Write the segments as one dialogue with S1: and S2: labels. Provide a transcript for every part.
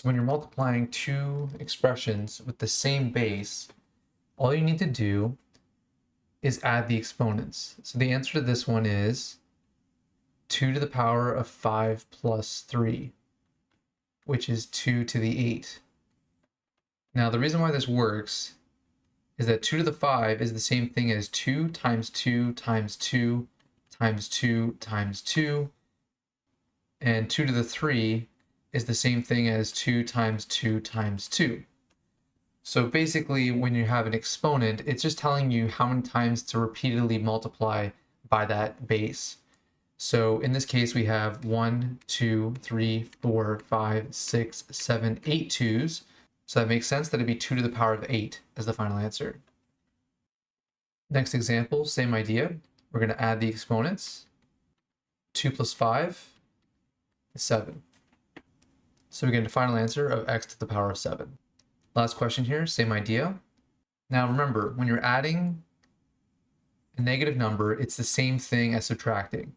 S1: So when you're multiplying two expressions with the same base, all you need to do is add the exponents. So the answer to this one is 2 to the power of 5 plus 3, which is 2 to the 8. Now the reason why this works is that 2 to the 5 is the same thing as 2 times 2 times 2 times 2 times 2, and 2 to the 3 is the same thing as 2 times 2 times 2. So basically, when you have an exponent, it's just telling you how many times to repeatedly multiply by that base. So in this case, we have 1, 2, 3, 4, 5, 6, 7, 8 2's. So that makes sense that it'd be 2 to the power of 8 as the final answer. Next example, same idea. We're going to add the exponents. 2 plus 5 is 7. So we get a final answer of x to the power of 7. Last question here, same idea. Now remember, when you're adding a negative number, it's the same thing as subtracting.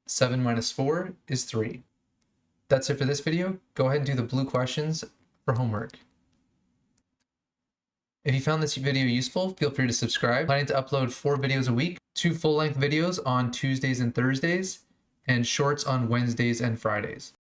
S1: 7 minus 4 is 3. That's it for this video. Go ahead and do the blue questions for homework. If you found this video useful, feel free to subscribe. I'm planning to upload 4 videos a week, 2 full-length videos on Tuesdays and Thursdays, and shorts on Wednesdays and Fridays.